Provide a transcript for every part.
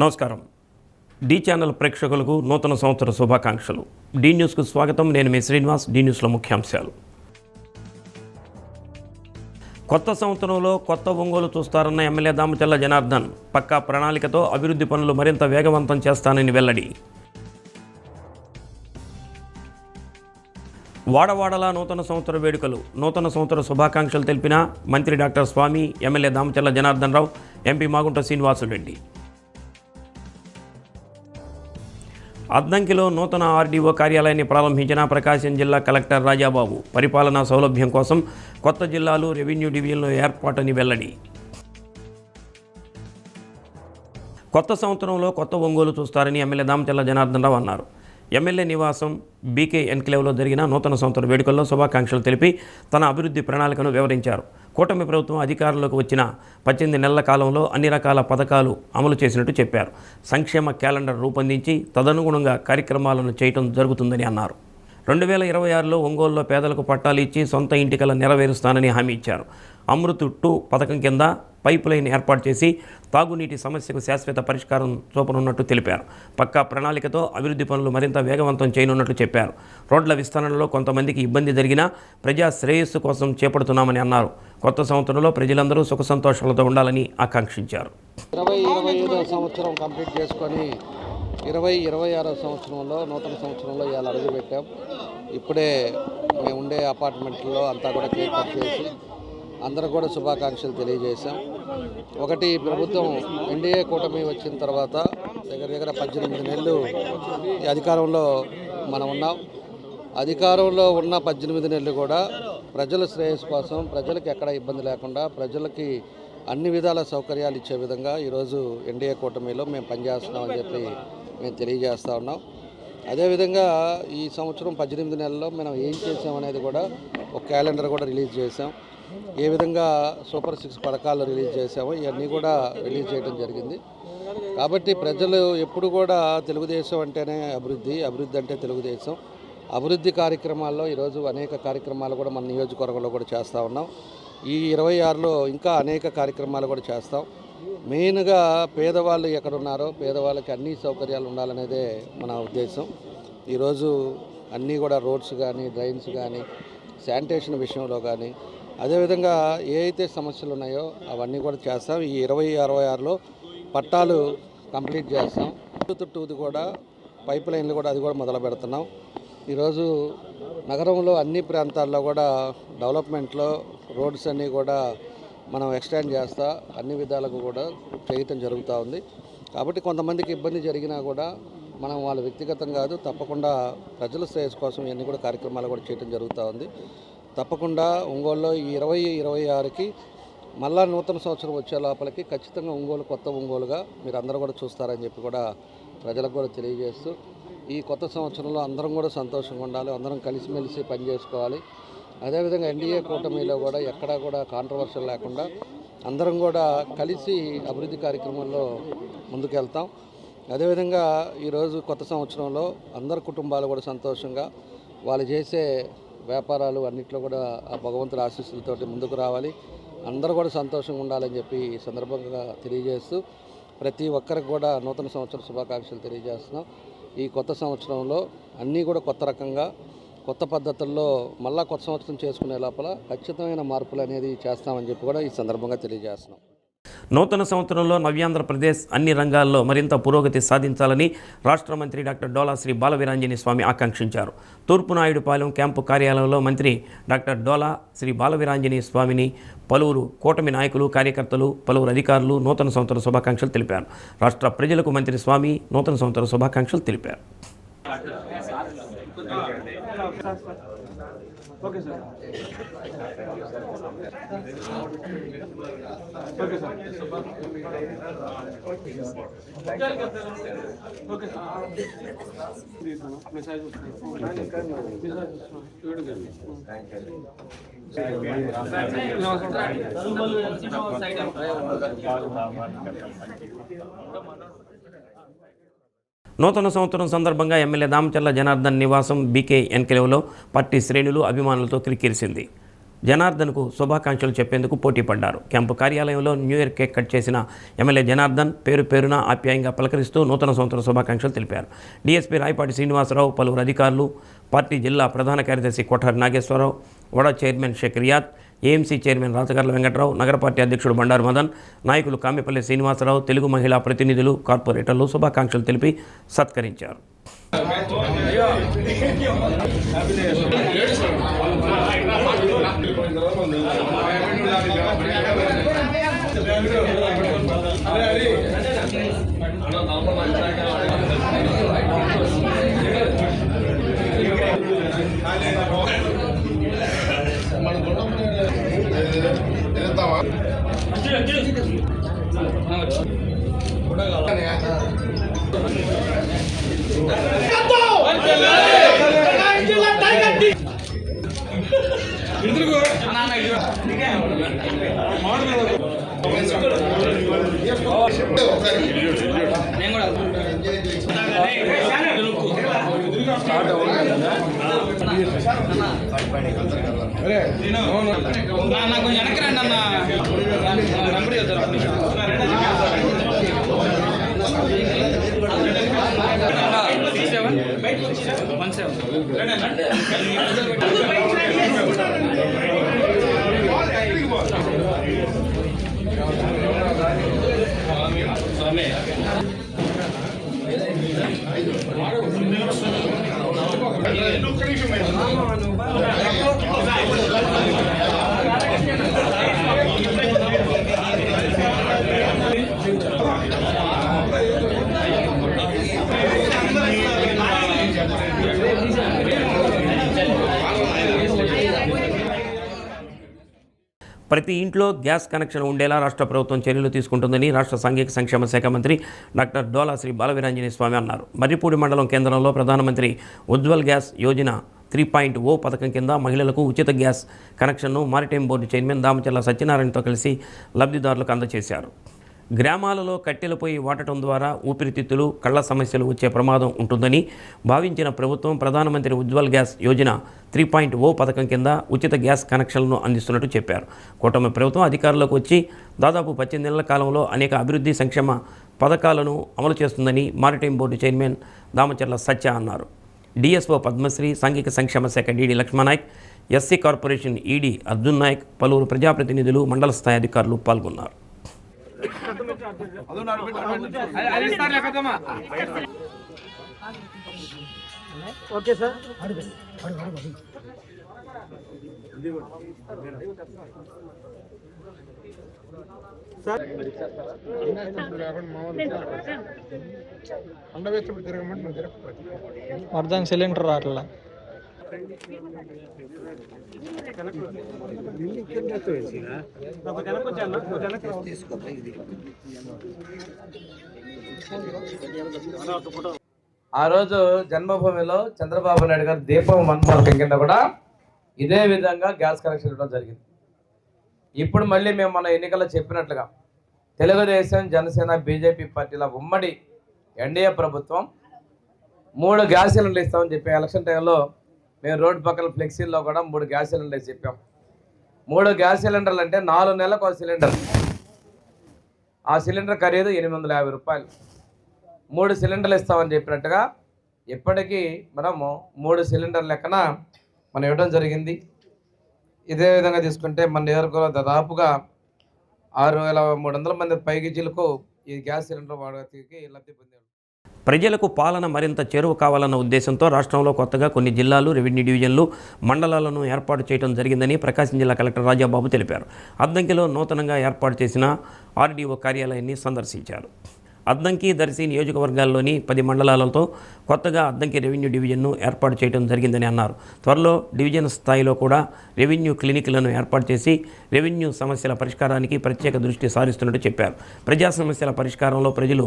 నమస్కారం. D channel ప్రేక్షకులకు నూతన సంవత్సర శుభాకాంక్షలు. డి న్యూస్కు స్వాగతం. నేను మీ శ్రీనివాస్. డి న్యూస్లో ముఖ్యాంశాలు. కొత్త సంవత్సరంలో కొత్త ఒంగోలు చూస్తారన్న ఎమ్మెల్యే దామచల్ల జనార్దన్ పక్కా ప్రణాళికతో అభివృద్ధి పనులు మరింత వేగవంతం చేస్తానని వెల్లడి. వాడవాడలా నూతన సంవత్సర వేడుకలు. నూతన సంవత్సర శుభాకాంక్షలు తెలిపిన మంత్రి డాక్టర్ స్వామి, ఎమ్మెల్యే దామచల్ల జనార్దన్ రావు, ఎంపీ మాగుంట శ్రీనివాసులరెడ్డి. అద్దంకిలో నూతన ఆర్డీఓ కార్యాలయాన్ని ప్రారంభించిన ప్రకాశం జిల్లా కలెక్టర్ రాజాబాబు పరిపాలనా సౌలభ్యం కోసం కొత్త జిల్లాలు, రెవెన్యూ డివిజన్లు ఏర్పాటని వెల్లడి. కొత్త సంవత్సరంలో కొత్త ఒంగోలు చూస్తారని ఎమ్మెల్యే దామచల్ల జనార్దన్ రావు అన్నారు. ఎమ్మెల్యే నివాసం బీకే ఎన్క్లేవ్లో జరిగిన నూతన సంవత్సర వేడుకల్లో శుభాకాంక్షలు తెలిపి తన అభివృద్ధి ప్రణాళికను వివరించారు. కూటమి ప్రభుత్వం అధికారంలోకి వచ్చిన 18 నెలల కాలంలో అన్ని రకాల పథకాలు అమలు చేసినట్టు చెప్పారు. సంక్షేమ క్యాలెండర్ రూపొందించి తదనుగుణంగా కార్యక్రమాలను చేయటం జరుగుతుందని అన్నారు. 2026లో ఒంగోలులో పేదలకు పట్టాలు ఇచ్చి సొంత ఇంటికల నెరవేరుస్తానని హామీ ఇచ్చారు. అమృత్ 2 పథకం కింద పైప్ లైన్ ఏర్పాటు చేసి తాగునీటి సమస్యకు శాశ్వత పరిష్కారం చూపనున్నట్టు తెలిపారు. పక్కా ప్రణాళికతో అభివృద్ధి పనులు మరింత వేగవంతం చేయనున్నట్లు చెప్పారు. రోడ్ల విస్తరణలో కొంతమందికి ఇబ్బంది జరిగినా ప్రజా శ్రేయస్సు కోసం చేపడుతున్నామని అన్నారు. కొత్త సంవత్సరంలో ప్రజలందరూ సుఖ సంతోషాలతో ఉండాలని ఆకాంక్షించారు. 2025వ సంవత్సరం కంప్లీట్ చేసుకొని 2026వ సంవత్సరంలో నూతన సంవత్సరంలో ఇవాళ అడుగుపెట్టాం. ఇప్పుడే మేము ఉండే అపార్ట్మెంట్లో అంతా కూడా కేక్ కట్ చేసి అందరూ కూడా శుభాకాంక్షలు తెలియజేశాం. ఒకటి, ప్రభుత్వం ఎన్డీఏ కూటమి వచ్చిన తర్వాత దగ్గర 18 నెలలు ఈ అధికారంలో మనం ఉన్నాం. అధికారంలో ఉన్న 18 నెలలు కూడా ప్రజల శ్రేయస్సు కోసం, ప్రజలకు ఎక్కడ ఇబ్బంది లేకుండా, ప్రజలకి అన్ని విధాల సౌకర్యాలు ఇచ్చే విధంగా ఈరోజు ఎన్డీఏ కూటమిలో మేము పనిచేస్తున్నామని చెప్పి మేము తెలియజేస్తూ ఉన్నాం. అదేవిధంగా ఈ సంవత్సరం 18 నెలల్లో మనం ఏం చేసామనేది కూడా ఒక క్యాలెండర్ కూడా రిలీజ్ చేసాం. ఏ విధంగా సూపర్ 6 పథకాలు రిలీజ్ చేసామో ఇవన్నీ కూడా రిలీజ్ చేయడం జరిగింది. కాబట్టి ప్రజలు ఎప్పుడు కూడా తెలుగుదేశం అంటేనే అభివృద్ధి, అభివృద్ధి అంటే తెలుగుదేశం. అభివృద్ధి కార్యక్రమాల్లో ఈరోజు అనేక కార్యక్రమాలు కూడా మన నియోజకవర్గంలో కూడా చేస్తూ ఉన్నాం. ఈ 26లో ఇంకా అనేక కార్యక్రమాలు కూడా చేస్తాం. మెయిన్గా పేదవాళ్ళు ఎక్కడున్నారో పేదవాళ్ళకి అన్ని సౌకర్యాలు ఉండాలనేదే మన ఉద్దేశం. ఈరోజు అన్నీ కూడా రోడ్స్ కానీ, డ్రైన్స్ కానీ, శానిటేషన్ విషయంలో కానీ, అదేవిధంగా ఏ అయితే సమస్యలు ఉన్నాయో అవన్నీ కూడా చేస్తాం. ఈ 2026లో పట్టాలు కంప్లీట్ చేస్తాం. 2 కూడా పైప్ లైన్లు కూడా అది కూడా మొదలు పెడుతున్నాం. ఈరోజు నగరంలో అన్ని ప్రాంతాల్లో కూడా డెవలప్మెంట్లో రోడ్స్ అన్నీ కూడా మనం ఎక్స్టెండ్ చేస్తా అన్ని విధాలకు కూడా చేయటం జరుగుతూ ఉంది. కాబట్టి కొంతమందికి ఇబ్బంది జరిగినా కూడా మనం వాళ్ళ వ్యక్తిగతం కాదు, తప్పకుండా ప్రజల శ్రేయస్సు కోసం ఇవన్నీ కూడా కార్యక్రమాలు కూడా చేయడం జరుగుతూ ఉంది. తప్పకుండా ఒంగోలులో ఈ 2026కి మళ్ళా నూతన సంవత్సరం వచ్చే లోపలికి ఖచ్చితంగా ఒంగోలు కొత్త ఒంగోలుగా మీరు అందరూ కూడా చూస్తారని చెప్పి కూడా ప్రజలకు కూడా తెలియజేస్తూ, ఈ కొత్త సంవత్సరంలో అందరం కూడా సంతోషంగా ఉండాలి, అందరం కలిసిమెలిసి పనిచేసుకోవాలి. అదేవిధంగా ఎన్డీఏ కూటమిలో కూడా ఎక్కడా కూడా కాంట్రవర్షియల్ లేకుండా అందరం కూడా కలిసి అభివృద్ధి కార్యక్రమంలో ముందుకెళ్తాం. అదేవిధంగా ఈరోజు కొత్త సంవత్సరంలో అందరు కుటుంబాలు కూడా సంతోషంగా వాళ్ళు చేసే వ్యాపారాలు అన్నింటిలో కూడా ఆ భగవంతుడి ఆశీస్సులతోటి ముందుకు రావాలి, అందరూ కూడా సంతోషంగా ఉండాలని చెప్పి ఈ సందర్భంగా తెలియజేస్తూ ప్రతి ఒక్కరికి కూడా నూతన సంవత్సర శుభాకాంక్షలు తెలియజేస్తున్నాం. ఈ కొత్త సంవత్సరంలో అన్నీ కూడా కొత్త రకంగా, కొత్త పద్ధతుల్లో మళ్ళా కొత్త సంవత్సరం చేసుకునే లోపల ఖచ్చితమైన మార్పులు అనేది చేస్తామని చెప్పి కూడా ఈ సందర్భంగా తెలియజేస్తున్నాం. నూతన సంవత్సరంలో నవ్యాంధ్రప్రదేశ్ అన్ని రంగాల్లో మరింత పురోగతి సాధించాలని రాష్ట్ర మంత్రి డాక్టర్ డోలా శ్రీ బాలవీరాంజనేయ స్వామి ఆకాంక్షించారు. తూర్పునాయుడుపాలెం క్యాంపు కార్యాలయంలో మంత్రి డాక్టర్ డోలా శ్రీ బాలవీరాంజనేయ స్వామిని పలువురు కూటమి నాయకులు, కార్యకర్తలు, పలువురు అధికారులు నూతన సంవత్సర శుభాకాంక్షలు తెలిపారు. రాష్ట్ర ప్రజలకు మంత్రి స్వామి నూతన సంవత్సర శుభాకాంక్షలు తెలిపారు. Okay sir. Okay sir. Okay sir. Message నూతన సంవత్సరం సందర్భంగా ఎమ్మెల్యే దామచల్ల జనార్దన్ నివాసం బీకే ఎన్క్లేవ్లో పార్టీ శ్రేణులు, అభిమానులతో కిక్కిరిసింది. జనార్దన్కు శుభాకాంక్షలు చెప్పేందుకు పోటీ పడ్డారు. క్యాంపు కార్యాలయంలో న్యూ ఇయర్ కేక్ కట్ చేసిన ఎమ్మెల్యే జనార్దన్ పేరు పేరున ఆప్యాయంగా పలకరిస్తూ నూతన సంవత్సర శుభాకాంక్షలు తెలిపారు. డీఎస్పీ రాయపాటి శ్రీనివాసరావు, పలువురు అధికారులు, పార్టీ జిల్లా ప్రధాన కార్యదర్శి కొఠారి నాగేశ్వరరావు, వడా chairman Sheikh Riyad, AMC chairman Rachagarla Venkatrao, నగర పార్టీ అధ్యక్షుడు బండారు మదన్, నాయకులు కామెపల్లి శ్రీనివాసరావు, తెలుగు మహిళా ప్రతినిధులు, కార్పొరేటర్లు శుభాకాంక్షలు తెలిపి సత్కరించారు. కొంచెం వెనక్కి రండి అన్న. ప్రతి ఇంట్లో గ్యాస్ కనెక్షన్ ఉండేలా రాష్ట్ర ప్రభుత్వం చర్యలు తీసుకుంటుందని రాష్ట్ర సాంఘిక సంక్షేమ శాఖ మంత్రి డాక్టర్ డోలా శ్రీ బాలవీరాంజనేయ స్వామి అన్నారు. మర్రిపూడి మండలం కేంద్రంలో ప్రధానమంత్రి ఉజ్వల్ గ్యాస్ యోజన 3.0 పథకం కింద మహిళలకు ఉచిత గ్యాస్ కనెక్షన్ను మారిటైమ్ బోర్డు చైర్మన్ దామచర్ల సత్యనారాయణతో కలిసి లబ్ధిదారులకు అందజేశారు. గ్రామాలలో కట్టెలపై వాడటం ద్వారా ఊపిరితిత్తులు, కళ్ల సమస్యలు వచ్చే ప్రమాదం ఉంటుందని భావించిన ప్రభుత్వం ప్రధానమంత్రి ఉజ్వల్ గ్యాస్ యోజన 3.0 పథకం కింద ఉచిత గ్యాస్ కనెక్షన్లను అందిస్తున్నట్టు చెప్పారు. కూటమి ప్రభుత్వం అధికారంలోకి వచ్చి దాదాపు 18 నెలల కాలంలో అనేక అభివృద్ధి సంక్షేమ పథకాలను అమలు చేస్తుందని maritime board chairman Damacharla Satya అన్నారు. డిఎస్ఓ పద్మశ్రీ, సాంఘిక సంక్షేమ శాఖ DD Lakshmananayak, SC corporation ED Arjun Nayak, పలువురు ప్రజాప్రతినిధులు, మండల స్థాయి అధికారులు పాల్గొన్నారు. Okay sir. అర్థం సిలిండర్ రావట్లా. ఆ రోజు జన్మభూమిలో చంద్రబాబు నాయుడు గారు దీపం పథకం కింద కూడా ఇదే విధంగా గ్యాస్ కనెక్షన్ ఇవ్వడం జరిగింది. ఇప్పుడు మళ్ళీ మేము మన ఎన్నికల్లో చెప్పినట్లుగా తెలుగుదేశం, జనసేన, బీజేపీ పార్టీల ఉమ్మడి ఎన్డీఏ ప్రభుత్వం 3 గ్యాస్ సిలిండర్లు ఇస్తామని చెప్పి ఎలక్షన్ టైంలో మేము రోడ్డు పక్కన ఫ్లెక్సీల్లో కూడా 3 గ్యాస్ సిలిండర్లు చెప్పాం. 3 గ్యాస్ సిలిండర్లు అంటే 4 నెలలకు ఒక సిలిండర్. ఆ సిలిండర్ ఖరీదు 850 రూపాయలు. 3 సిలిండర్లు ఇస్తామని చెప్పినట్టుగా ఇప్పటికీ మనము 3 సిలిండర్ లెక్కన మనం ఇవ్వడం జరిగింది. ఇదే విధంగా తీసుకుంటే మన నియోజకవర్గంలో దాదాపుగా 6,300 మంది పైగిజీలకు ఈ గ్యాస్ సిలిండర్ వాడకకి లబ్ధి పొందారు. ప్రజలకు పాలన మరింత చేరువ కావాలన్న ఉద్దేశంతో రాష్ట్రంలో కొత్తగా కొన్ని జిల్లాలు, రెవెన్యూ డివిజన్లు, మండలాలను ఏర్పాటు చేయడం జరిగిందని ప్రకాశం జిల్లా కలెక్టర్ రాజాబాబు తెలిపారు. అద్దంకిలో నూతనంగా ఏర్పాటు చేసిన ఆర్డీఓ కార్యాలయాన్ని సందర్శించారు. అద్దంకి, దర్శి నియోజకవర్గాల్లోని 10 మండలాలతో కొత్తగా అద్దంకి రెవెన్యూ డివిజన్ను ఏర్పాటు చేయడం జరిగిందని అన్నారు. త్వరలో డివిజన్ స్థాయిలో కూడా రెవెన్యూ క్లినిక్లను ఏర్పాటు చేసి రెవెన్యూ సమస్యల పరిష్కారానికి ప్రత్యేక దృష్టి సారిస్తున్నట్టు చెప్పారు. ప్రజా సమస్యల పరిష్కారంలో ప్రజలు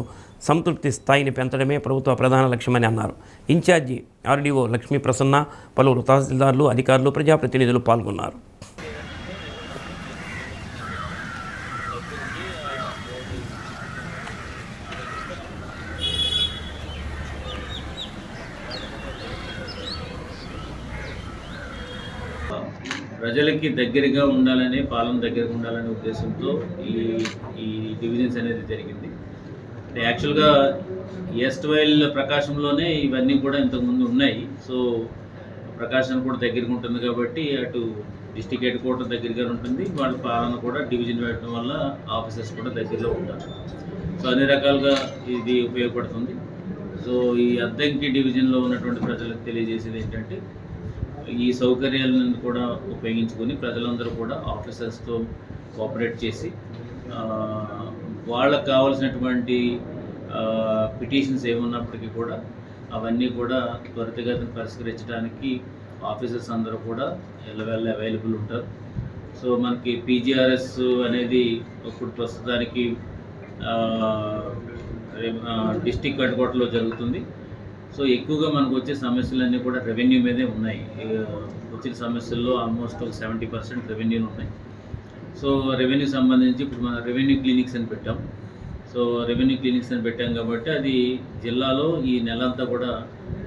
సంతృప్తి స్థాయిని పెంచడమే ప్రభుత్వ ప్రధాన లక్ష్యమని అన్నారు. ఇన్ఛార్జి ఆర్డీఓ లక్ష్మీ ప్రసన్న, పలువురు తహసీల్దార్లు, అధికారులు, ప్రజాప్రతినిధులు పాల్గొన్నారు. ప్రజలకి దగ్గరగా ఉండాలని, పాలన దగ్గరగా ఉండాలనే ఉద్దేశంతో ఈ డివిజన్స్ అనేది జరిగింది. యాక్చువల్గా ఎస్ట్వైల్ ప్రకాశంలోనే ఇవన్నీ కూడా ఇంతకుముందు ఉన్నాయి. సో ప్రకాశం కూడా దగ్గరగా ఉంటుంది కాబట్టి అటు డిస్టిక్ హెడ్ క్వార్టర్ దగ్గరగా ఉంటుంది, వాళ్ళ పాలన కూడా డివిజన్ పెట్టడం వల్ల ఆఫీసర్స్ కూడా దగ్గరలో ఉంటారు. సో అన్ని రకాలుగా ఇది ఉపయోగపడుతుంది. సో ఈ అద్దంకి డివిజన్లో ఉన్నటువంటి ప్రజలకు తెలియజేసేది ఏంటంటే, ఈ సౌకర్యాలను కూడా ఉపయోగించుకొని ప్రజలందరూ కూడా ఆఫీసర్స్తో కోఆపరేట్ చేసి వాళ్ళకు కావాల్సినటువంటి పిటిషన్స్ ఏమున్నప్పటికీ కూడా అవన్నీ కూడా త్వరితగతిన పరిష్కరించడానికి ఆఫీసర్స్ అందరూ కూడా ఎల్లవేళ అవైలబుల్ ఉంటారు. సో మనకి పీజీఆర్ఎస్ అనేది ఇప్పుడు ప్రస్తుతానికి డిస్టిక్ హెడ్ క్వార్టర్లో జరుగుతుంది. సో ఎక్కువగా మనకు వచ్చే సమస్యలన్నీ కూడా రెవెన్యూ మీదే ఉన్నాయి. వచ్చిన సమస్యల్లో ఆల్మోస్ట్ ఒక 70% రెవెన్యూలు ఉన్నాయి. సో రెవెన్యూ సంబంధించి ఇప్పుడు మన రెవెన్యూ క్లినిక్స్ అని పెట్టాం. సో రెవెన్యూ క్లినిక్స్ అని పెట్టాం కాబట్టి అది జిల్లాలో ఈ నెలంతా కూడా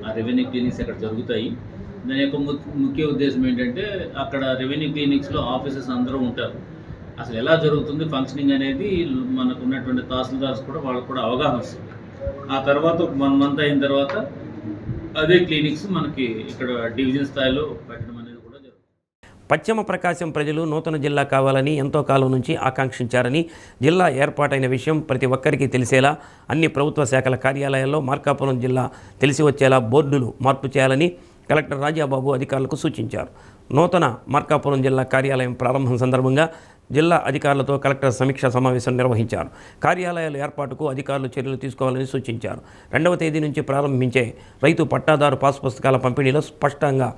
ఆ రెవెన్యూ క్లినిక్స్ అక్కడ జరుగుతాయి. దాని యొక్క ముఖ్య ఉద్దేశం ఏంటంటే, అక్కడ రెవెన్యూ క్లినిక్స్లో ఆఫీసర్స్ అందరూ ఉంటారు. అసలు ఎలా జరుగుతుంది ఫంక్షనింగ్ అనేది మనకు ఉన్నటువంటి తహసీల్దార్స్ కూడా వాళ్ళకు కూడా అవగాహన వస్తుంది. ఆ తర్వాత 1 month అయిన తర్వాత అదే క్లినిక్స్ మనకి ఇక్కడ డివిజన్ స్థాయిలో పెట్టడం అనేది కూడా జరుగుతుంది. పశ్చిమ ప్రకాశం ప్రజలు నూతన జిల్లా కావాలని ఎంతో కాలం నుంచి ఆకాంక్షించారని, జిల్లా ఏర్పాటైన విషయం ప్రతి ఒక్కరికి తెలిసేలా అన్ని ప్రభుత్వ శాఖల కార్యాలయాల్లో మార్కాపురం జిల్లా తెలిసి వచ్చేలా బోర్డులు మార్పు చేయాలని కలెక్టర్ రాజాబాబు అధికారులకు సూచించారు. నూతన మార్కాపురం జిల్లా కార్యాలయం ప్రారంభం సందర్భంగా జిల్లా అధికారులతో కలెక్టర్ సమీక్షా సమావేశం నిర్వహించారు. కార్యాలయాల ఏర్పాటుకు అధికారులు చర్యలు తీసుకోవాలని సూచించారు. 2వ తేదీ నుంచి ప్రారంభించే రైతు పట్టాదారు పాస్ పుస్తకాల పంపిణీలో స్పష్టంగా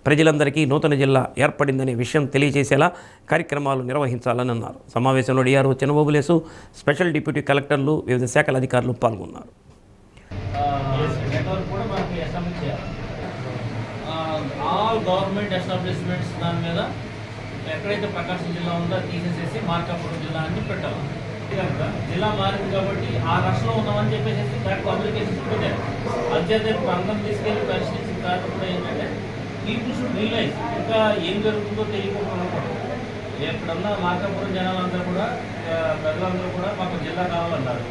ప్రజలందరికీ నూతన జిల్లా ఏర్పడిందనే విషయం తెలియజేసేలా కార్యక్రమాలు నిర్వహించాలని అన్నారు. సమావేశంలో డిఆర్ఓ చినబాబులేసు, స్పెషల్ డిప్యూటీ కలెక్టర్లు, వివిధ శాఖల అధికారులు పాల్గొన్నారు. ఆల్ గవర్నమెంట్ ఎస్టాబ్లిష్మెంట్స్ దాని మీద ఎక్కడైతే ప్రకాశం జిల్లా ఉందో తీసేసేసి మార్కాపురం జిల్లా అని పెట్టాలి. కనుక జిల్లా మారింది కాబట్టి ఆ రాష్ట్రంలో ఉన్నామని చెప్పేసి దాంట్లో అప్లికేషన్స్ పెట్టారు. అత్యంత అందరం తీసుకెళ్ళి పరిశీలించిన తర్వాత కూడా ఏంటంటే, పీపుల్ షుడ్ రియలైజ్ ఇంకా ఏం జరుగుతుందో తెలియకుండా ఉండకూడదు. ఎక్కడన్నా మార్కాపురం జనాలందరూ కూడా, ప్రజలందరూ కూడా మాకు జిల్లా కావాలన్నారు.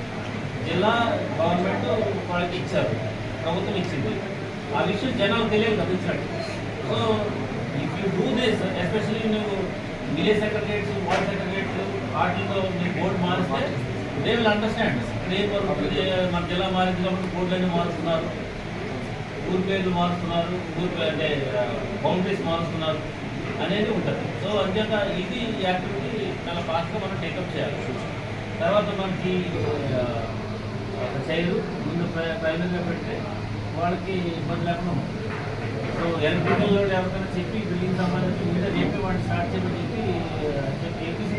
జిల్లా గవర్నమెంట్ వాళ్ళకి ఇచ్చారు, ప్రభుత్వం ఇచ్చింది. ఆ విషయం జనాలు తెలియదు కదా ఇచ్చినట్టు. So if you do this, especially నువ్వు విలేజ్ సెక్రటరీస్, వార్డ్ సెక్రటరీస్ వాటితో మీరు బోర్డు మారిస్తే దే విల్ అండర్స్టాండ్. మన జిల్లా మారింది కాబట్టి బోర్డులన్నీ మారుస్తున్నారు, ఊరి పేర్లు మారుస్తున్నారు, అంటే బౌండరీస్ మారుస్తున్నారు అనేది ఉంటుంది. సో అంచేత ఇది యాక్టివిటీ చాలా ఫాస్ట్గా మనం టేకప్ చేయాలి. తర్వాత మనకి చైరు ముందు ప్రైవేట్గా పెడితే వాళ్ళకి ఇబ్బంది లేకుండా ఉంటుంది. సో ఎలక్ట్రికల్లో ఎవరికైనా చెప్పి బిల్డింగ్ సంబంధించి మీద చెప్పి వాడిని స్టార్ట్ చేయమని చెప్పి ఏపీసీ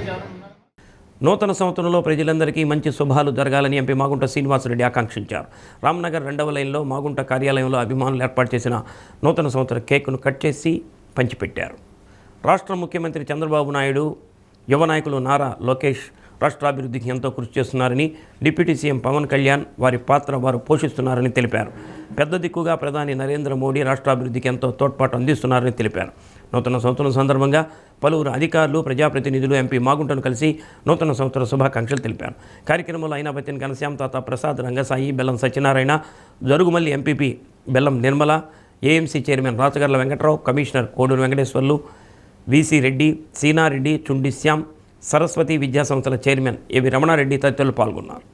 చాలా. నూతన సంవత్సరంలో ప్రజలందరికీ మంచి శుభాలు జరగాలని ఎంపీ మాగుంట శ్రీనివాసరెడ్డి ఆకాంక్షించారు. రామ్నగర్ 2వ లైన్లో మాగుంట కార్యాలయంలో అభిమానులు ఏర్పాటు చేసిన నూతన సంవత్సర కేక్ను కట్ చేసి పంచిపెట్టారు. రాష్ట్ర ముఖ్యమంత్రి చంద్రబాబు నాయుడు, యువ నాయకులు నారా లోకేష్ రాష్ట్రాభివృద్ధికి ఎంతో కృషి చేస్తున్నారని, డిప్యూటీ సీఎం పవన్ కళ్యాణ్ వారి పాత్ర వారు పోషిస్తున్నారని తెలిపారు. పెద్ద దిక్కుగా ప్రధాని నరేంద్ర మోడీ రాష్ట్రాభివృద్ధికి ఎంతో తోడ్పాటు అందిస్తున్నారని తెలిపారు. నూతన సంవత్సరం సందర్భంగా పలువురు అధికారులు, ప్రజాప్రతినిధులు ఎంపీ మాగుంటను కలిసి నూతన సంవత్సర శుభాకాంక్షలు తెలిపారు. కార్యక్రమంలో అయినాబత్తిన ఘనశ్యాం, తాత ప్రసాద్, రంగసాయి, బెల్లం సత్యనారాయణ, జరుగుమల్లి ఎంపీపీ బెల్లం Nirmala, AMC chairman Rachagarla Venkatrao, commissioner Koduru Venkateswarlu, VC Reddy, Seena Reddy, Chundi Shyam, Saraswati విద్యా సంస్థల చైర్మన్ ఏవి రమణారెడ్డి తదితరులు పాల్గొన్నారు.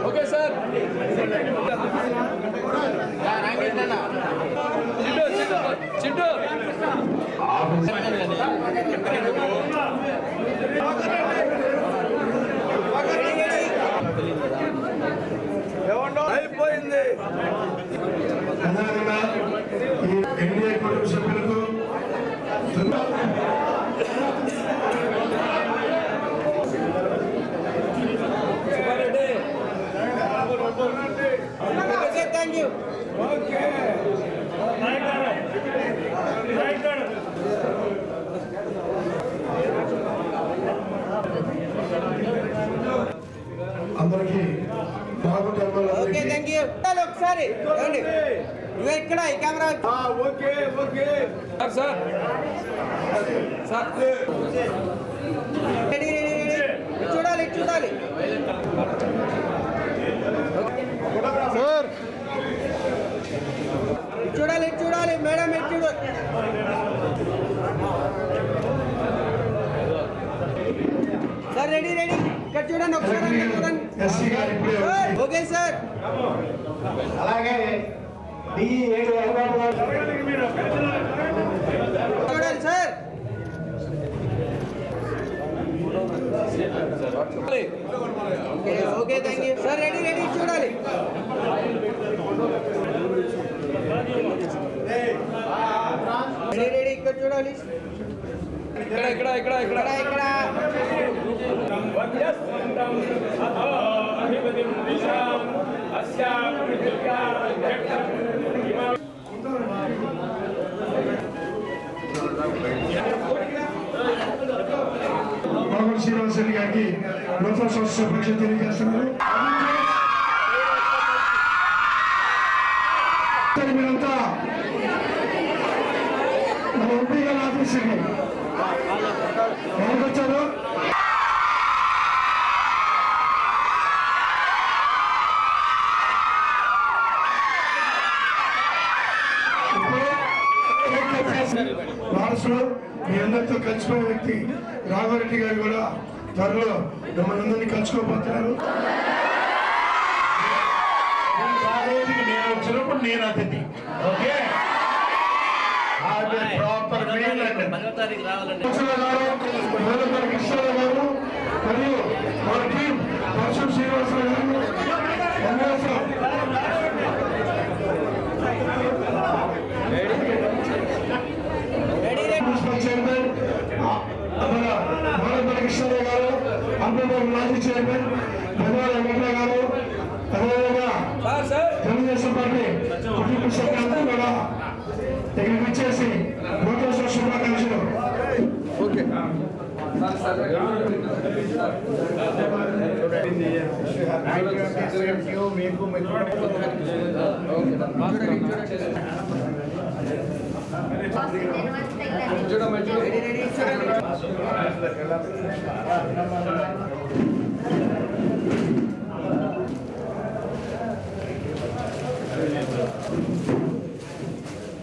Okay sir. చిట్టు యూ అందరికీ ఓకే థ్యాంక్ యూ ఒకసారి ఏమండి నువ్వు ఇక్కడ ఈ camera okay okay sir sir ready చూడాలి చూడాలి సార్ చూడాలి చూడాలి మేడం ఇటు చూడు సార్ రెడీ రెడీ ఇక్కడ చూడండి ఒకసారి అందరూ చూడండి సార్, ఓకే సార్ అలాగే చూడాలి sir okay okay thank you sir ready ready చూడాలి రెడీ రెడీ ఇక్కడ చూడాలి ఇక్కడ ఇక్కడ ఇక్కడ ఇక్కడ ఇక్కడ మామూలు శ్రీనివాసరెడ్డి గారికి నూతన సంవత్సర శుభాకాంక్షలు తెలియజేస్తున్నారు. మీరంతా మన ఎంపీ గారి ఆఫీసుకి ఎవరికి వచ్చారు? వారసులు మీ అందరితో కలిసిపోయే వ్యక్తి రాఘవరెడ్డి గారు కూడా త్వరలో మిమ్మల్ని అందరినీ కలుసుకోబోతున్నారు. నేను వచ్చినప్పుడు నేను అతిథి ఓకే కృష్ణారావు గారు మరియు మన టీం వర్షం శ్రీనివాసరావు మున్సిపల్ చైర్మన్ మన కృష్ణారావు గారు అంబేద్కర్ మాజీ చైర్మన్ పెద్దవాళ్ళ వెంకట గారు అదేవిధంగా తెలుగుదేశం పార్టీ కుటుంబ సభ్యులంతా కూడా ఇక్కడికి వచ్చేసి నూతన శుభాకాంక్షలు. ఓకే రెడీ రెడీ చూడండి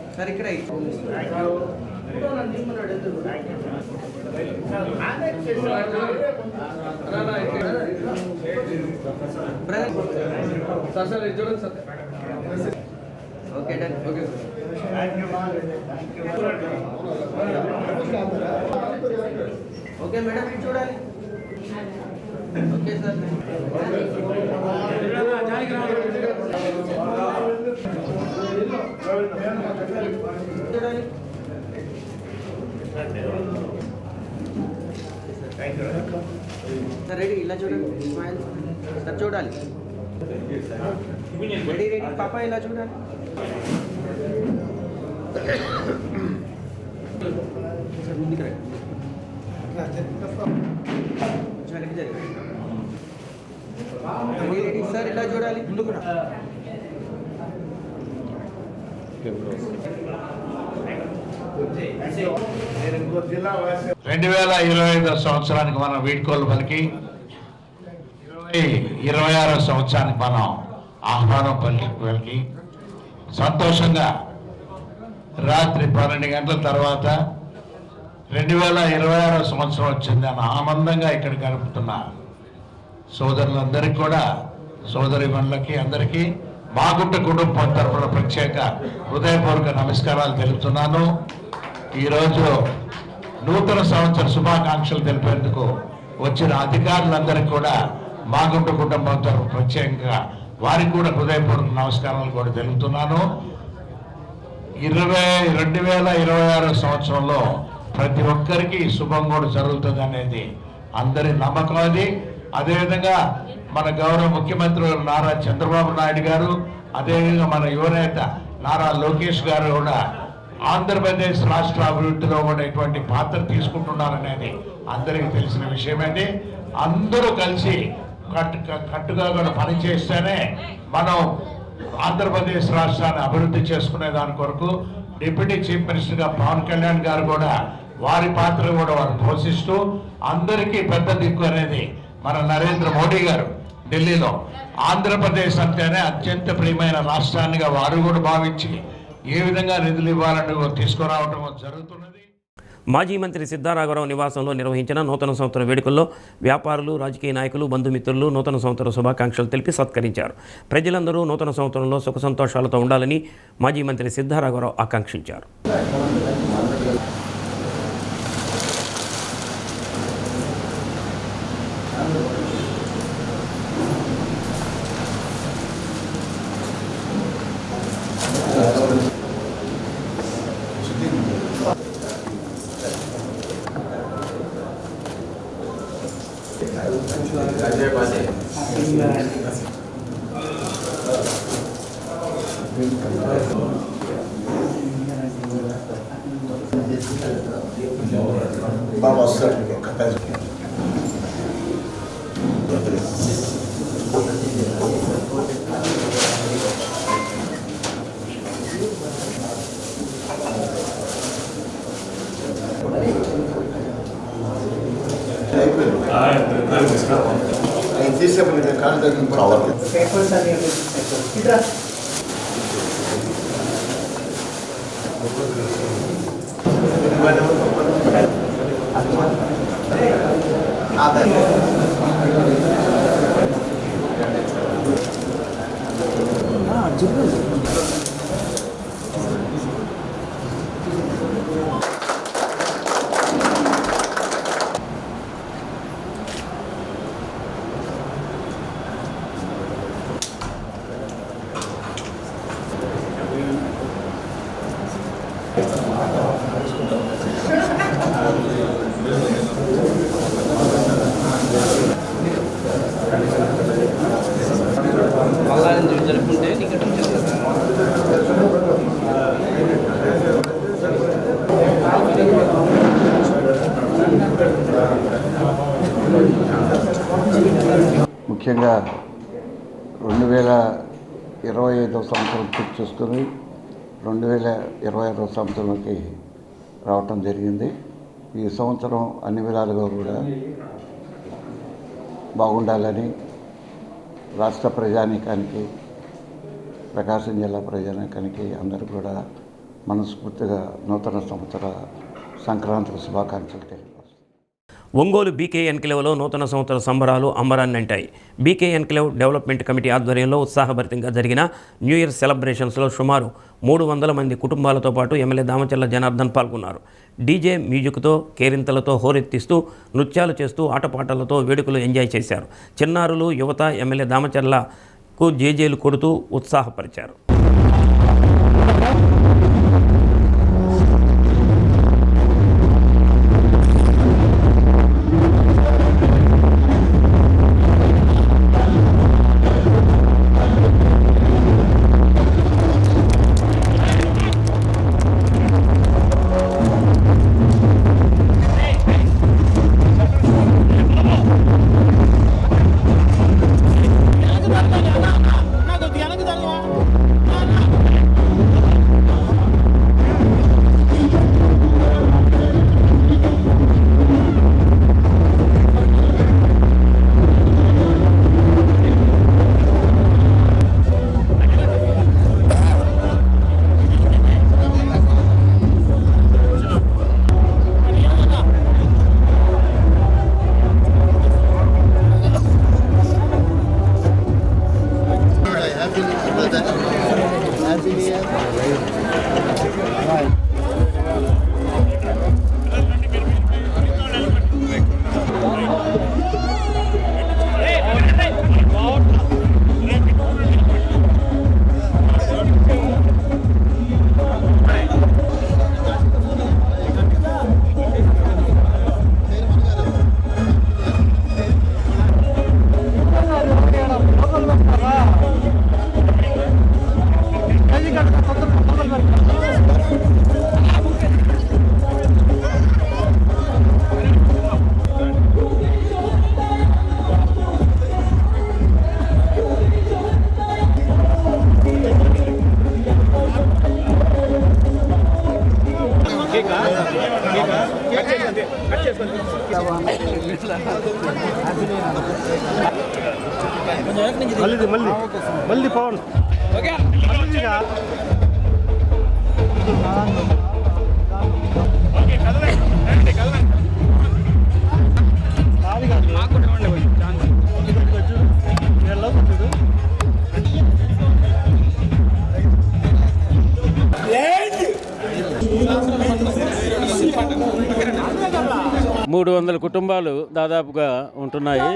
సార్ ఇక్కడ సార్ సార్ ఇది చూడండి sir okay done okay okay madam ఇటు చూడాలి ఓకే సార్ చూడాలి సార్ రెడీ ఇలా చూడండి స్మైల్ సార్ చూడాలి రెడీ రెడీ పాప ఇలా చూడాలి సార్ ముందుకు రండి వెనక్కి జరిగి రెడీ రెడీ సార్ ఇలా చూడాలి ముందుకు రా 2025 సంవత్సరానికి మనం వీడ్కోలు పలికి 2026 సంవత్సరానికి మనం ఆహ్వానం పలికి సంతోషంగా రాత్రి 12 గంటల తర్వాత 2026 సంవత్సరం వచ్చిందని ఆనందంగా ఇక్కడ గడుపుతున్న సోదరులందరికీ కూడా సోదరిమణులకి అందరికీ మాగుంట కుటుంబం తరఫున ప్రత్యేక హృదయపూర్వక నమస్కారాలు తెలుపుతున్నాను. ఈరోజు నూతన సంవత్సర శుభాకాంక్షలు తెలిపేందుకు వచ్చిన అధికారులందరికీ కూడా మాగుంట కుటుంబం తరఫున ప్రత్యేకంగా వారికి కూడా హృదయపూర్వక నమస్కారాలు కూడా తెలుపుతున్నాను. 2026 సంవత్సరంలో ప్రతి ఒక్కరికి శుభం కూడా జరుగుతుంది అనేది అందరి నమ్మకం. అది అదేవిధంగా మన గౌరవ ముఖ్యమంత్రి నారా చంద్రబాబు నాయుడు గారు, అదేవిధంగా మన యువనేత నారా లోకేష్ గారు కూడా ఆంధ్రప్రదేశ్ రాష్ట్ర అభివృద్ధిలో కూడా ఎటువంటి పాత్ర తీసుకుంటున్నారనేది అందరికీ తెలిసిన విషయమండి. అందరూ కలిసి కట్టుగా కూడా పనిచేస్తేనే మనం ఆంధ్రప్రదేశ్ రాష్ట్రాన్ని అభివృద్ధి చేసుకునే దాని కొరకు డిప్యూటీ చీఫ్ మినిస్టర్గా పవన్ కళ్యాణ్ గారు కూడా వారి పాత్ర కూడా వారు పోషిస్తూ అందరికీ పెద్ద దిక్కు అనేది మన నరేంద్ర మోడీ గారు ఢిల్లీలో ఆంధ్రప్రదేశ్ అంటేనే అత్యంత ప్రియమైన రాష్ట్రాన్నిగా వారు కూడా భావించి ఏ విధంగా నిధులు ఇవ్వాలని తీసుకురావడం జరుగుతున్నది. మాజీ మంత్రి సిద్ధారాఘవరావు నివాసంలో నిర్వహించిన నూతన సంవత్సర వేడుకల్లో వ్యాపారులు, రాజకీయ నాయకులు, బంధుమిత్రులు నూతన సంవత్సర శుభాకాంక్షలు తెలిపి సత్కరించారు. ప్రజలందరూ నూతన సంవత్సరంలో సుఖ సంతోషాలతో ఉండాలని మాజీ మంత్రి సిద్ధారాఘవరావు ఆకాంక్షించారు. ముఖ్యంగా 2025 సంవత్సరం పూర్తి చేసుకుని 2026 సంవత్సరంలోకి రావటం జరిగింది. ఈ సంవత్సరం అన్ని విధాలుగా కూడా బాగుండాలని రాష్ట్ర ప్రజానీకానికి, ప్రకాశం జిల్లా ప్రజానీకానికి అందరూ కూడా మనస్ఫూర్తిగా నూతన సంవత్సర సంక్రాంతి శుభాకాంక్షలు తెలియజేస్తాను. ఒంగోలు బీకే ఎన్క్లేవ్లో నూతన సంవత్సర సంబరాలు అంబరాన్ని అంటాయి. బీకే ఎన్క్లేవ్ డెవలప్మెంట్ కమిటీ ఆధ్వర్యంలో ఉత్సాహభరితంగా జరిగిన న్యూ ఇయర్ సెలబ్రేషన్స్లో సుమారు 300 మంది కుటుంబాలతో పాటు ఎమ్మెల్యే దామచర్ల జనార్దన్ పాల్గొన్నారు. డీజే మ్యూజిక్తో, కేరింతలతో హోరెత్తిస్తూ, నృత్యాలు చేస్తూ, ఆటపాటలతో వేడుకలు ఎంజాయ్ చేశారు. చిన్నారులు, యువత ఎమ్మెల్యే దామచర్లకు జేజేలు కొడుతూ ఉత్సాహపరిచారు. మళ్ళీ పవన్ మూడు 300 కుటుంబాలు దాదాపుగా ఉంటున్నాయి.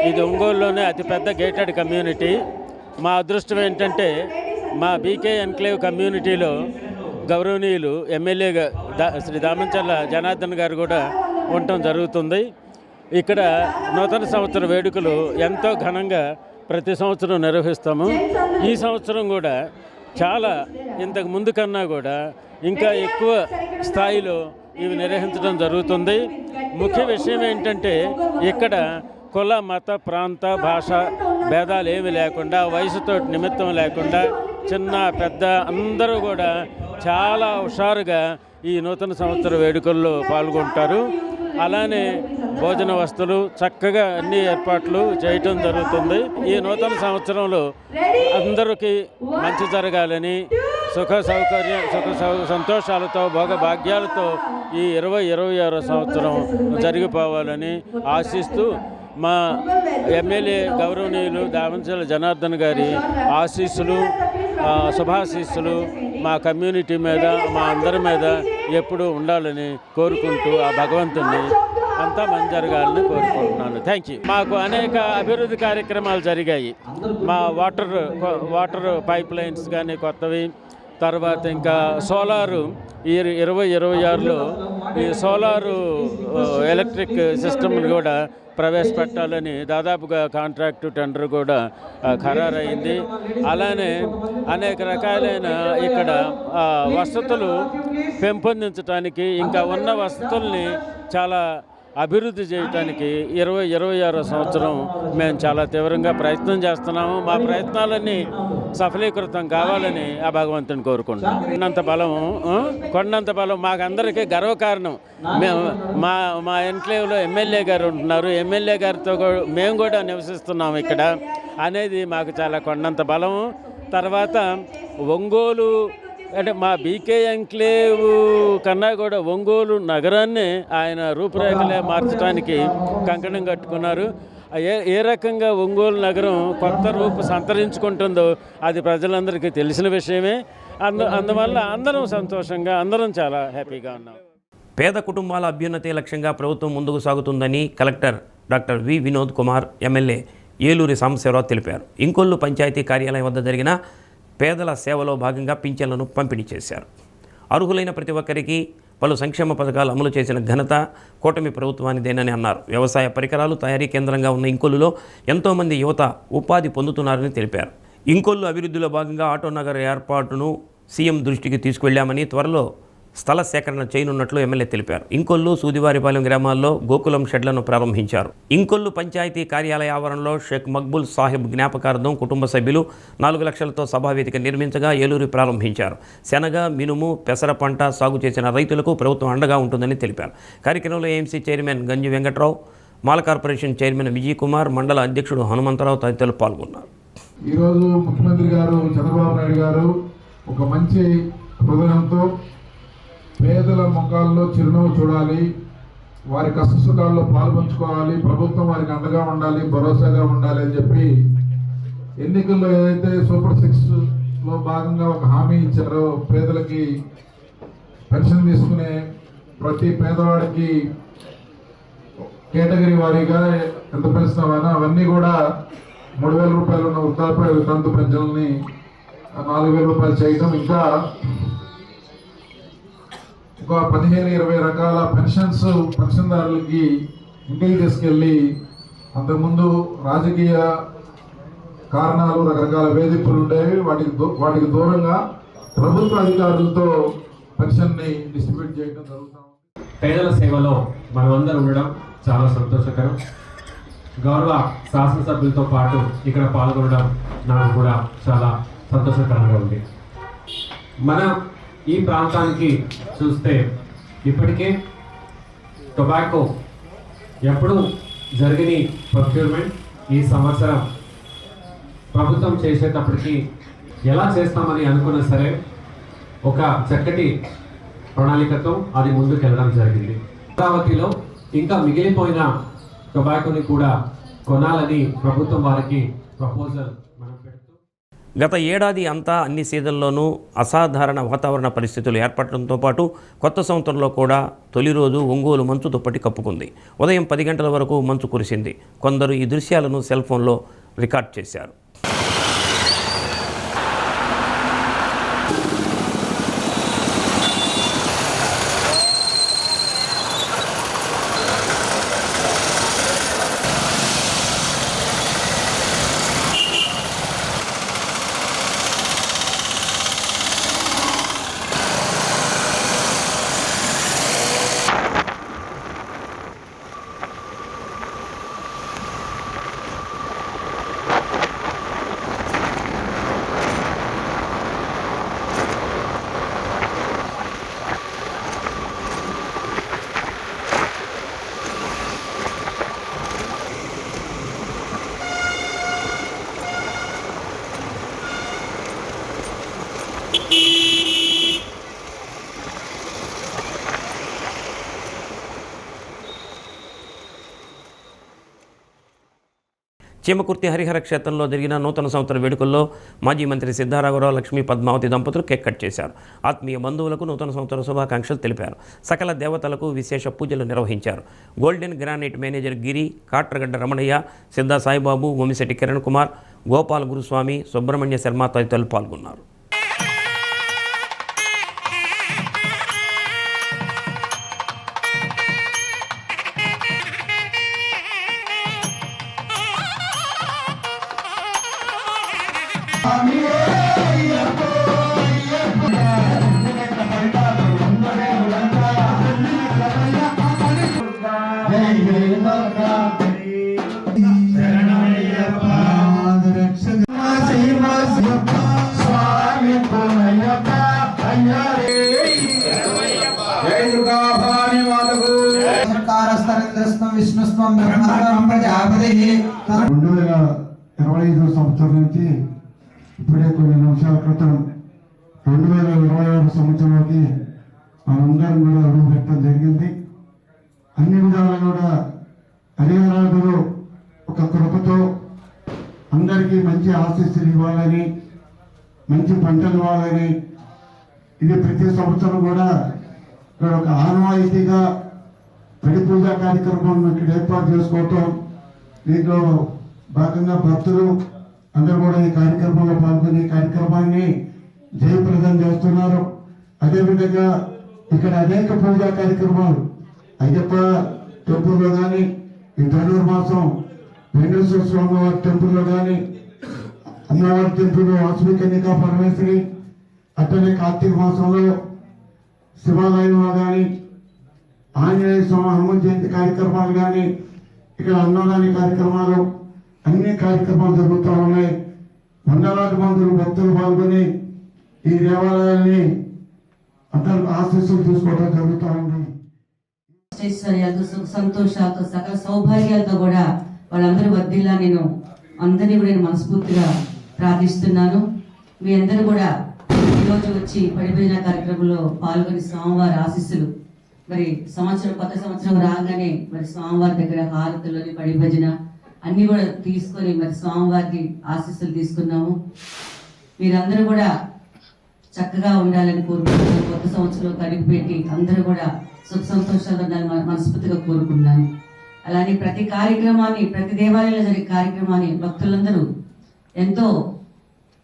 ఇది ఒంగోలులోనే అతిపెద్ద గేటెడ్ కమ్యూనిటీ. మా అదృష్టం ఏంటంటే మా బీకే ఎన్క్లేవ్ కమ్యూనిటీలో గౌరవనీయులు ఎమ్మెల్యేగా శ్రీ దామంచర్ల జనార్దన్ గారు కూడా ఉండటం జరుగుతుంది. ఇక్కడ నూతన సంవత్సర వేడుకలు ఎంతో ఘనంగా ప్రతి సంవత్సరం నిర్వహిస్తాము. ఈ సంవత్సరం కూడా చాలా ఇంతకు ముందు కన్నా కూడా ఇంకా ఎక్కువ స్థాయిలో ఇవి నిర్వహించడం జరుగుతుంది. ముఖ్య విషయం ఏంటంటే ఇక్కడ కుల మత ప్రాంత భాష భేదాలు ఏమి లేకుండా, వయసుతో నిమిత్తం లేకుండా చిన్న పెద్ద అందరూ కూడా చాలా హుషారుగా ఈ నూతన సంవత్సర వేడుకల్లో పాల్గొంటారు. అలానే భోజన వస్తువులు చక్కగా అన్ని ఏర్పాట్లు చేయటం జరుగుతుంది. ఈ నూతన సంవత్సరంలో అందరికీ మంచి జరగాలని, సుఖ సంతోషాలతో భోగ భాగ్యాలతో ఈ 2026 సంవత్సరం జరిగిపోవాలని ఆశిస్తూ మా ఎమ్మెల్యే గౌరవనీయులు దామంచర్ల జనార్దన్ గారి ఆశీస్సులు, శుభాశీస్సులు మా కమ్యూనిటీ మీద, మా అందరి మీద ఎప్పుడూ ఉండాలని కోరుకుంటూ ఆ భగవంతుని అంతా మంచి జరగాలని కోరుకుంటున్నాను. Thank you. మాకు అనేక అభివృద్ధి కార్యక్రమాలు జరిగాయి. మా వాటర్ పైప్ లైన్స్ కానీ కొత్తవి, తర్వాత ఇంకా సోలారు ఈ 2026లో ఈ సోలారు ఎలక్ట్రిక్ సిస్టమ్ని కూడా ప్రవేశపెట్టాలని దాదాపుగా కాంట్రాక్టు టెండర్ కూడా ఖరారైంది. అలానే అనేక రకాలైన ఇక్కడ వసతులు పెంపొందించడానికి, ఇంకా ఉన్న వసతుల్ని చాలా అభివృద్ధి చేయడానికి 2026 సంవత్సరం మేము చాలా తీవ్రంగా ప్రయత్నం చేస్తున్నాము. మా ప్రయత్నాలన్నీ సఫలీకృతం కావాలని ఆ భగవంతుని కోరుకుంటున్నాం. కొండంత బలం మాకందరికీ గర్వకారణం. మేము మా ఎన్క్లేవ్లో ఎమ్మెల్యే గారు ఉంటున్నారు. ఎమ్మెల్యే గారితో మేము కూడా నివసిస్తున్నాము ఇక్కడ అనేది మాకు చాలా కొండంత బలము. తర్వాత ఒంగోలు అంటే మా బీకే ఎన్క్లేవ్ కన్నా కూడా ఒంగోలు నగరాన్ని ఆయన రూపురేఖలే మార్చడానికి కంకణం కట్టుకున్నారు. ఏ రకంగా ఒంగోలు నగరం కొత్త రూపు సంతరించుకుంటుందో అది ప్రజలందరికీ తెలిసిన విషయమే. అందువల్ల అందరం సంతోషంగా, అందరం చాలా హ్యాపీగా ఉన్నాం. పేద కుటుంబాల అభ్యున్నతే లక్ష్యంగా ప్రభుత్వం ముందుకు సాగుతుందని collector doctor V Vinod Kumar, MLA Eluri Sambasivarao తెలిపారు. ఇంకొల్లు పంచాయతీ కార్యాలయం వద్ద జరిగిన పేదల సేవలో భాగంగా పింఛన్లను పంపిణీ చేశారు. అర్హులైన ప్రతి ఒక్కరికి పలు సంక్షేమ పథకాలు అమలు చేసిన ఘనత కూటమి ప్రభుత్వానిదేనని అన్నారు. వ్యవసాయ పరికరాలు తయారీ కేంద్రంగా ఉన్న ఇంకొల్లులో ఎంతోమంది యువత ఉపాధి పొందుతున్నారని తెలిపారు. ఇంకొల్లు అభివృద్ధిలో భాగంగా ఆటో నగర్ ఏర్పాటును సీఎం దృష్టికి తీసుకువెళ్లామని, త్వరలో స్థల సేకరణ చేయనున్నట్లు ఎమ్మెల్యే తెలిపారు. ఇంకొల్లు, సూదివారిపాలెం గ్రామాల్లో గోకులం షెడ్లను ప్రారంభించారు. ఇంకొల్లు పంచాయతీ కార్యాలయ ఆవరణలో షేక్ మక్బుల్ సాహిబ్ జ్ఞాపకార్థం కుటుంబ సభ్యులు 4 లక్షలతో సభావేదిక నిర్మించగా ఏలూరు ప్రారంభించారు. శనగ, మినుము, పెసర పంట సాగు చేసిన రైతులకు ప్రభుత్వం అండగా ఉంటుందని తెలిపారు. కార్యక్రమంలో ఏఎంసీ చైర్మన్ గంజి వెంకట్రావు, మాల కార్పొరేషన్ చైర్మన్ విజయ్ కుమార్, మండల అధ్యక్షుడు హనుమంతరావు తదితరులు పాల్గొన్నారు. ఈరోజు ముఖ్యమంత్రి గారు చంద్రబాబు నాయుడు గారు ఒక మంచి హృదయంతో పేదల ముఖాల్లో చిరునవ్వు చూడాలి, వారి కష్టసుఖాల్లో పాల్పంచుకోవాలి, ప్రభుత్వం వారికి అండగా ఉండాలి, భరోసాగా ఉండాలి అని చెప్పి ఎన్నికల్లో ఏదైతే సూపర్ 6లో భాగంగా ఒక హామీ ఇచ్చారో, పేదలకి పెన్షన్ తీసుకునే ప్రతి పేదవాడికి కేటగిరీ వారీగా ఎంత పెన్షన్ అయినా అవన్నీ కూడా 3,000 రూపాయలు ఉన్న వృద్ధాప్య వితంతు పెన్షన్ని 4,000 రూపాయలు చేయడం, ఇంకా ఒక 15-20 రకాల పెన్షన్దారులకి ఇంటికి తీసుకెళ్ళి, అంతకుముందు రాజకీయ కారణాలు రకరకాల వేధింపులు ఉండేవి, వాటికి దూరంగా ప్రభుత్వ అధికారులతో పెన్షన్ని డిస్ట్రిబ్యూట్ చేయడం జరుగుతుంది. పేదల సేవలో మనమందరం ఉండడం చాలా సంతోషకరం. గౌరవ శాసనసభ్యులతో పాటు ఇక్కడ పాల్గొనడం నాకు కూడా చాలా సంతోషకరంగా ఉంది. మనం ఈ ప్రాంతానికి చూస్తే ఇప్పటికే టొబాకో ఎప్పుడూ జరిగిన ప్రొక్యూర్మెంట్ ఈ సంవత్సరం ప్రభుత్వం చేసేటప్పటికి ఎలా చేస్తామని అనుకున్నా సరే ఒక చక్కటి ప్రణాళికతో అది ముందుకు వెళ్ళడం జరిగింది. అమరావతిలో ఇంకా మిగిలిపోయిన టొబాకోని కూడా కొనాలని ప్రభుత్వం వారికి ప్రపోజల్ మనం పెడుతూ గత ఏడాది అంతా అన్ని సీజన్లోనూ అసాధారణ వాతావరణ పరిస్థితులు ఏర్పడటంతో పాటు కొత్త సంవత్సరంలో కూడా తొలి రోజు ఒంగోలు మంచు దుప్పటి కప్పుకుంది. ఉదయం 10 గంటల వరకు మంచు కురిసింది. కొందరు ఈ దృశ్యాలను సెల్ ఫోన్లో రికార్డ్ చేశారు. చీమకుర్తి హరిహర క్షేత్రంలో జరిగిన నూతన సంవత్సర వేడుకల్లో మాజీ మంత్రి సిద్ధారాఘవరావు, లక్ష్మీ పద్మావతి దంపతులు కేక్ కట్ చేశారు. ఆత్మీయ బంధువులకు నూతన సంవత్సర శుభాకాంక్షలు తెలిపారు. సకల దేవతలకు విశేష పూజలు నిర్వహించారు. గోల్డెన్ గ్రానైట్ మేనేజర్ గిరి, కాట్రగడ్డ రమణయ్య, సిద్ధా సాయిబాబు, వమిశెట్టి కిరణ్ కుమార్, గోపాల్ గురుస్వామి, సుబ్రహ్మణ్య శర్మ తదితరులు పాల్గొన్నారు. విష్ణుస్వం 2025 సంవత్సరం నుంచి ఇప్పుడే కొన్ని నిమిషాల క్రితం 2026 సంవత్సరంలోకి మనందరం కూడా అడుగు పెట్టడం జరిగింది. అన్ని విధాలుగా కూడా హరిహరాదులు ఒక కృపతో అందరికీ మంచి ఆశీస్సులు ఇవ్వాలని, మంచి పంటలు ఇవ్వాలని, ఇది ప్రతి సంవత్సరం కూడా ఇక్కడ ఒక ఆనవాయితీగా పడి పూజా కార్యక్రమం ఇక్కడ ఏర్పాటు చేసుకోవటం, దీంట్లో భాగంగా భక్తులు అందరూ కూడా ఈ కార్యక్రమంలో పాల్గొని ఈ కార్యక్రమాన్ని జయప్రదం చేస్తున్నారు. అదేవిధంగా ఇక్కడ అనేక పూజా కార్యక్రమాలు అయ్యప్ప టెంపుల్లో కానీ, ఈ ధనుర్మాసం వెంకటేశ్వర స్వామి వారి టెంపుల్లో కానీ, అమ్మవారి టెంపుల్ వాసవి కన్యకా పరమేశ్వరి, అట్లనే కార్తీక మాసంలో శివాలయంలో కానీ, ఆంజనేయ స్వామి హనుమంత జయంతి కార్యక్రమాలు కానీ, ఇక్కడ అన్నదాని కార్యక్రమాలు, అన్ని కార్యక్రమాలు జరుగుతూ ఉన్నాయి. వందలాది మంది భక్తులు పాల్గొని ఈ దేవాలయాన్ని అందరూ ఆశీస్సులు తీసుకోవడం జరుగుతూ ఉంది. ఐశ్వర్యాలతో, సుఖ సంతోషాలతో, సకల సౌభాగ్యాలతో కూడా వాళ్ళందరూ వర్ధిల్లా నేను అందరినీ కూడా నేను మనస్ఫూర్తిగా ప్రార్థిస్తున్నాను. మీ అందరూ కూడా ఈరోజు వచ్చి పడిపోయిన కార్యక్రమంలో పాల్గొని స్వామివారి ఆశీస్సులు, మరి కొత్త సంవత్సరం రాగానే మరి స్వామివారి దగ్గర హారతులని పడి భజన అన్ని కూడా తీసుకొని మరి స్వామివారికి ఆశీస్సులు తీసుకున్నాము. మీరందరూ కూడా చక్కగా ఉండాలని కోరుకుంటున్నాను. కొత్త సంవత్సరంలో కడిగిపెట్టి అందరూ కూడా సుఖ సంతోషాలు ఉండాలని మనస్ఫూర్తిగా కోరుకుంటున్నాను. అలానే ప్రతి కార్యక్రమాన్ని, ప్రతి దేవాలయంలో జరిగే కార్యక్రమాన్ని భక్తులందరూ ఎంతో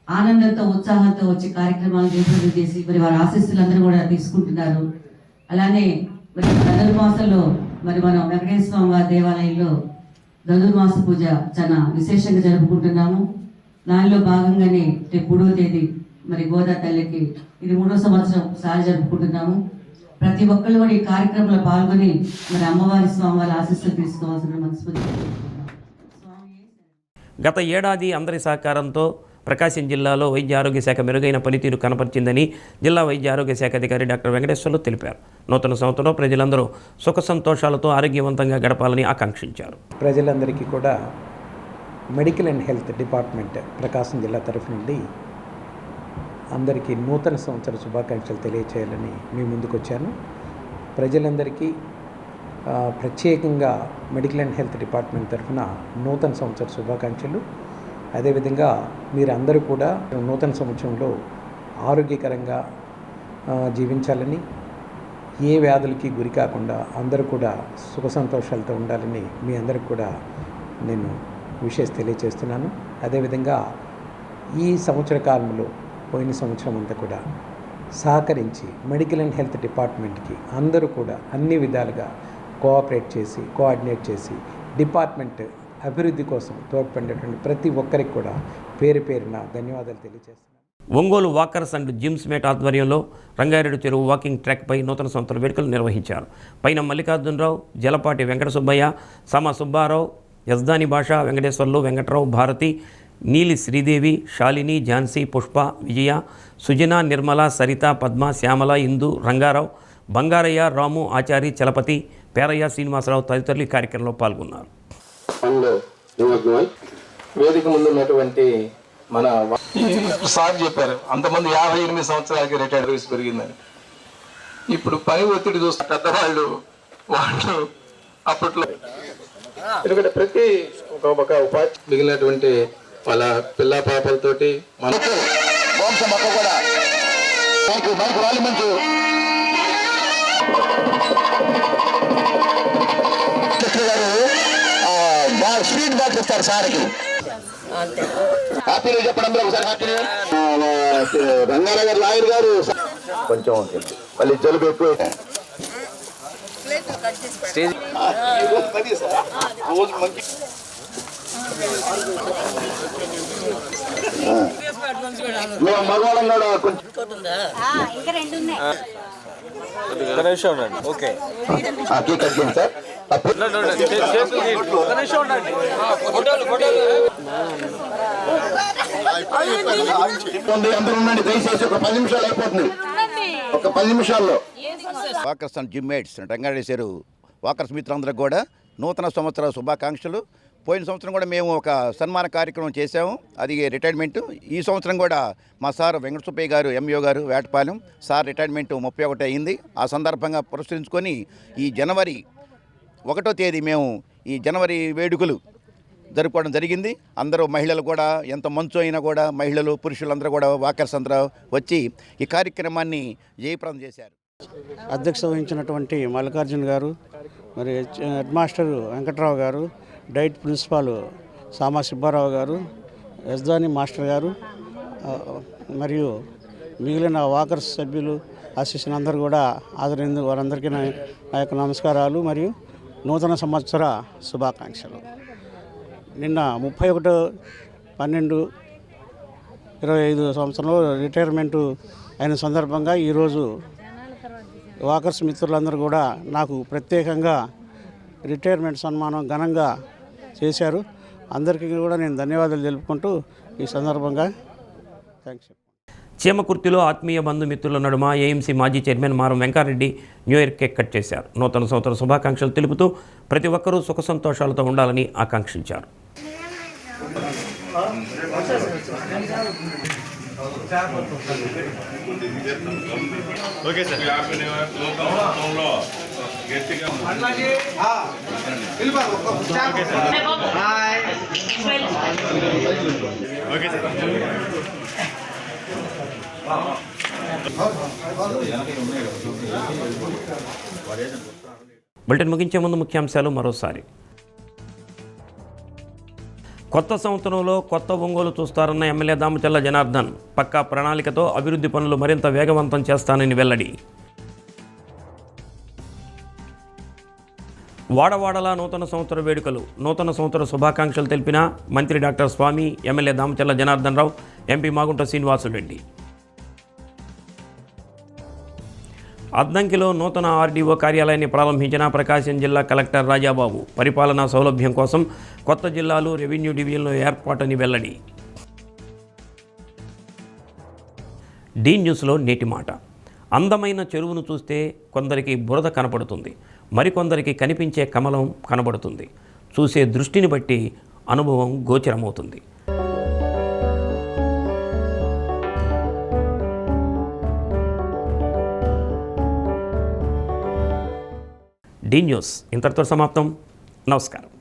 ఆనందంతో, ఉత్సాహంతో వచ్చి కార్యక్రమాలు నిర్వహణ చేసి మరి వారి ఆశీస్సులు అందరూ కూడా తీసుకుంటున్నారు. అలానే మరి ధనుర్మాసంలో మరి మనం వెంకటేశ్వర స్వామి వారి దేవాలయంలో ధనుర్మాస పూజ చాలా విశేషంగా జరుపుకుంటున్నాము. దానిలో భాగంగానే 3వ తేదీ మరి గోదా తల్లికి ఇది 3వ సంవత్సరం సారి జరుపుకుంటున్నాము. ప్రతి ఒక్కళ్ళు కూడా ఈ కార్యక్రమంలో పాల్గొని మరి అమ్మవారి స్వామివారి ఆశీస్సులు తీసుకోవాల్సిన మనస్ఫూర్తి. గత ఏడాది అందరి సహకారంతో ప్రకాశం జిల్లాలో వైద్య ఆరోగ్య శాఖ మెరుగైన పనితీరు కనపరిచిందని జిల్లా వైద్య ఆరోగ్య శాఖ అధికారి డాక్టర్ వెంకటేశ్వర్లు తెలిపారు. నూతన సంవత్సరంలో ప్రజలందరూ సుఖ సంతోషాలతో ఆరోగ్యవంతంగా గడపాలని ఆకాంక్షించారు. ప్రజలందరికీ కూడా మెడికల్ అండ్ హెల్త్ డిపార్ట్మెంట్ ప్రకాశం జిల్లా తరఫు నుండి అందరికీ నూతన సంవత్సర శుభాకాంక్షలు తెలియచేయాలని మీ ముందుకు వచ్చాను. ప్రజలందరికీ ప్రత్యేకంగా మెడికల్ అండ్ హెల్త్ డిపార్ట్మెంట్ తరఫున నూతన సంవత్సర శుభాకాంక్షలు. అదేవిధంగా మీరందరూ కూడా నూతన సంవత్సరంలో ఆరోగ్యకరంగా జీవించాలని, ఏ వ్యాధులకి గురి కాకుండా అందరూ కూడా సుఖ సంతోషాలతో ఉండాలని మీ అందరికి కూడా నేను విషెస్ తెలియజేస్తున్నాను. అదేవిధంగా ఈ సంవత్సర కాలంలో పోయిన సంవత్సరం అంతా కూడా సహకరించి మెడికల్ అండ్ హెల్త్ డిపార్ట్మెంట్కి అందరూ కూడా అన్ని విధాలుగా కోఆపరేట్ చేసి, కోఆర్డినేట్ చేసి డిపార్ట్మెంట్ అభివృద్ధి కోసం తోడ్పడినటువంటి ప్రతి ఒక్కరికి కూడా పేరు పేరున ధన్యవాదాలు తెలియజేస్తున్నాను. Ongole walkers and gyms mate ఆధ్వర్యంలో రంగారెడ్డి చెరువు వాకింగ్ ట్రాక్పై నూతన సంవత్సర వేడుకలు నిర్వహించారు. పైన మల్లికార్జునరావు, జలపాటి వెంకట సుబ్బయ్య, సమ సుబ్బారావు, యజ్దాని భాష, వెంకటేశ్వర్లు, వెంకట్రావు, భారతి, నీలి శ్రీదేవి, శాలిని, ఝాన్సీ, పుష్ప, విజయ, సుజన, నిర్మల, సరిత, పద్మ, శ్యామల, ఇందు, రంగారావు, బంగారయ్య, రాము, ఆచారి, చలపతి, పేరయ్య, శ్రీనివాసరావు తదితరులు ఈ కార్యక్రమంలో పాల్గొన్నారు. వేదిక ముందు ఉన్నటువంటి మన సార్ చెప్పారు అంతమంది 58 సంవత్సరాలకి రిటైర్ వయసు పెరిగిందని. ఇప్పుడు పని ఒత్తిడి చూస్తే పెద్దవాళ్ళు వాళ్ళు అప్పట్లో ఎందుకంటే ప్రతి ఒక ఉపాధి మిగిలినటువంటి వాళ్ళ పిల్ల పాపలతోటి మన కూడా స్వీట్ బాక్స్ ఇస్తారు సార్కి. హ్యాపీ న్యూ చెప్పడం ఒకసారి హ్యాపీ న్యూ. రంగారావు గారు లాయర్ గారు కొంచెం ఉంటుంది, మళ్ళీ జలుబు ఎక్కువ. మగవాళ్ళం కూడా కొంచెం ఓకే సార్. అందరూ ఉండండి దయచేసి, ఒక 10 నిమిషాలు అయిపోతుంది, ఒక 10 నిమిషాల్లో. Walkers and gym mates Rangareddy చెరువు వాకర్స్ మిత్రులందరికీ కూడా నూతన సంవత్సర శుభాకాంక్షలు. పోయిన సంవత్సరం కూడా మేము ఒక సన్మాన కార్యక్రమం చేసాము, అది రిటైర్మెంట్. ఈ సంవత్సరం కూడా మా సార్ వెంకట సుబ్బయ్య గారు, ఎంఈఓ గారు, వేటపాలెం సార్ రిటైర్మెంట్ 31 అయింది. ఆ సందర్భంగా పురస్కరించుకొని ఈ జనవరి 1వ తేదీ మేము ఈ జనవరి వేడుకలు జరుపుకోవడం జరిగింది. అందరూ మహిళలు కూడా, ఎంత మంచు అయినా కూడా మహిళలు, పురుషులందరూ కూడా వాకర్స్ అందరూ వచ్చి ఈ కార్యక్రమాన్ని జయప్రదం చేశారు. అధ్యక్షత వహించినటువంటి మల్లికార్జున గారు, మరి హెడ్ మాస్టర్ వెంకట్రావు గారు, డైట్ ప్రిన్సిపాల్ సామా సుబ్బారావు గారు, యజ్దాని మాస్టర్ గారు, మరియు మిగిలిన వాకర్స్ సభ్యులు, అసిస్టెంట్ అందరూ కూడా హాజరైంది. వారందరికీ నా యొక్క నమస్కారాలు మరియు నూతన సంవత్సర శుభాకాంక్షలు. నిన్న 31/12/25 సంవత్సరంలో రిటైర్మెంటు అయిన సందర్భంగా ఈరోజు వాకర్స్ మిత్రులందరూ కూడా నాకు ప్రత్యేకంగా రిటైర్మెంట్ సన్మానం ఘనంగా చేశారు. అందరికీ కూడా నేను ధన్యవాదాలు తెలుపుకుంటూ ఈ సందర్భంగా థ్యాంక్స్. చీమకుర్తిలో ఆత్మీయ బంధుమిత్రుల నడుమ ఏఎంసీ మాజీ చైర్మన్ మారం Venka Reddy new year cake cut చేశారు. నూతన సంవత్సర శుభాకాంక్షలు తెలుపుతూ ప్రతి ఒక్కరూ సుఖ సంతోషాలతో ఉండాలని ఆకాంక్షించారు. బులెటిన్ ముగించే ముందు ముఖ్యాంశాలు మరోసారి. కొత్త సంవత్సరంలో కొత్త ఒంగోలు చూస్తారన్న ఎమ్మెల్యే దామచల్ల జనార్దన్. పక్కా ప్రణాళికతో అభివృద్ధి పనులు మరింత వేగవంతం చేస్తానని వెల్లడి. వాడవాడలా నూతన సంవత్సర వేడుకలు. నూతన సంవత్సర శుభాకాంక్షలు తెలిపిన మంత్రి డాక్టర్ స్వామి, ఎమ్మెల్యే దామచల్ల జనార్దన్ రావు, ఎంపీ మాగుంట శ్రీనివాసులరెడ్డి. అద్దంకిలో నూతన ఆర్డీఓ కార్యాలయాన్ని ప్రారంభించిన ప్రకాశం జిల్లా కలెక్టర్ రాజాబాబు. పరిపాలనా సౌలభ్యం కోసం కొత్త జిల్లాలు, రెవెన్యూ డివిజన్లు ఏర్పాటని వెల్లడి. డీ న్యూస్లో నేటి మాట. అందమైన చెరువును చూస్తే కొందరికి బురద కనపడుతుంది, మరికొందరికి కనిపించే కమలం కనబడుతుంది. చూసే దృష్టిని బట్టి అనుభవం గోచరమవుతుంది. డి న్యూస్ ఇంతటితో సమాప్తం. నమస్కారం.